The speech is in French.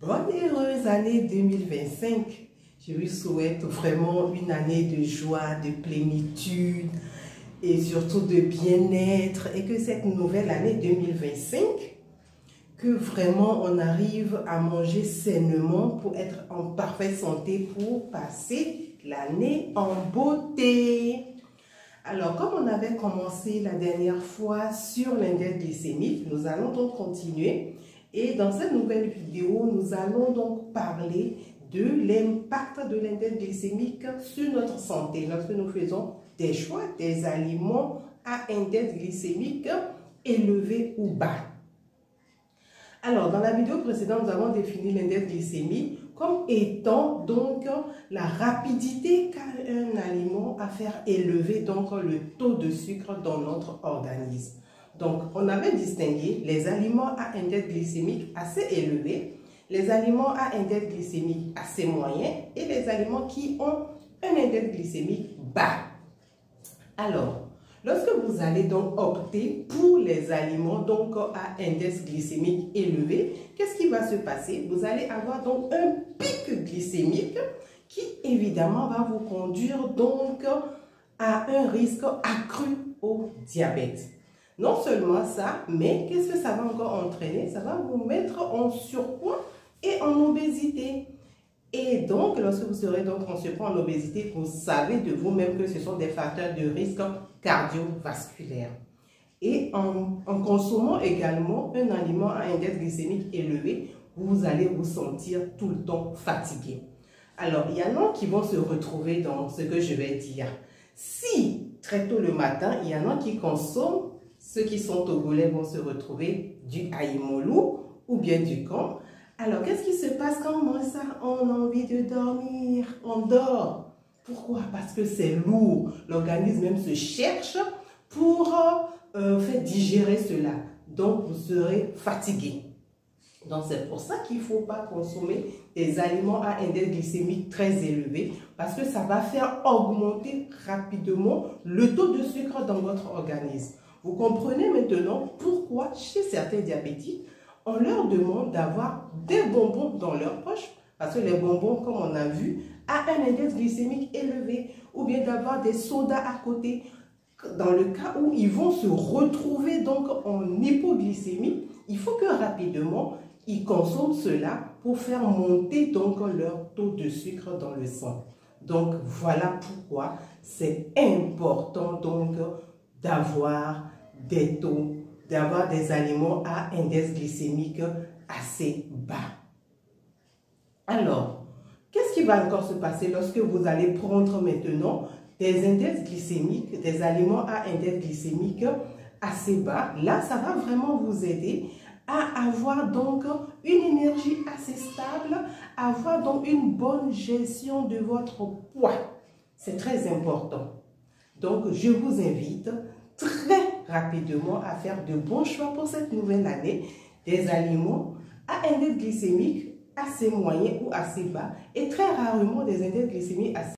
Bonne et heureuse année 2025. Je lui souhaite vraiment une année de joie, de plénitude et surtout de bien-être, et que cette nouvelle année 2025, que vraiment on arrive à manger sainement pour être en parfaite santé, pour passer l'année en beauté. Alors, comme on avait commencé la dernière fois sur l'index glycémique, nous allons donc continuer. Et dans cette nouvelle vidéo, nous allons donc parler de l'impact de l'index glycémique sur notre santé lorsque nous faisons des choix, des aliments à index glycémique élevé ou bas. Alors, dans la vidéo précédente, nous avons défini l'index glycémique comme étant donc la rapidité qu'a un aliment à faire élever donc le taux de sucre dans notre organisme. Donc, on avait distingué les aliments à index glycémique assez élevé, les aliments à index glycémique assez moyen et les aliments qui ont un index glycémique bas. Alors, lorsque vous allez donc opter pour les aliments donc à index glycémique élevé, qu'est-ce qui va se passer? Vous allez avoir donc un pic glycémique qui évidemment va vous conduire donc à un risque accru au diabète. Non seulement ça, mais qu'est-ce que ça va encore entraîner? Ça va vous mettre en surpoids et en obésité. Et donc, lorsque vous serez donc en surpoids, en obésité, vous savez de vous-même que ce sont des facteurs de risque cardiovasculaire. Et en consommant également un aliment à index glycémique élevé, vous allez vous sentir tout le temps fatigué. Alors, il y en a qui vont se retrouver dans ce que je vais dire. Si, très tôt le matin, il y en a qui consomment, ceux qui sont togolais vont se retrouver du aïmolou ou bien du camp. Alors, qu'est-ce qui se passe quand on mange ça? On a envie de dormir, on dort. Pourquoi? Parce que c'est lourd. L'organisme même se cherche pour faire digérer cela. Donc, vous serez fatigué. Donc, c'est pour ça qu'il ne faut pas consommer des aliments à index glycémique très élevé, parce que ça va faire augmenter rapidement le taux de sucre dans votre organisme. Vous comprenez maintenant pourquoi chez certains diabétiques, on leur demande d'avoir des bonbons dans leur poche, parce que les bonbons, comme on a vu, a un index glycémique élevé, ou bien d'avoir des sodas à côté, dans le cas où ils vont se retrouver donc en hypoglycémie. Il faut que rapidement, ils consomment cela pour faire monter donc leur taux de sucre dans le sang. Donc, voilà pourquoi c'est important donc d'avoir des taux, d'avoir des aliments à index glycémique assez bas. Alors, qu'est-ce qui va encore se passer lorsque vous allez prendre maintenant des index glycémiques, des aliments à index glycémique assez bas? Là, ça va vraiment vous aider à avoir donc une énergie assez stable, avoir donc une bonne gestion de votre poids. C'est très important. Donc, je vous invite très rapidement à faire de bons choix pour cette nouvelle année, des aliments à index glycémique assez moyen ou assez bas, et très rarement des index glycémiques assez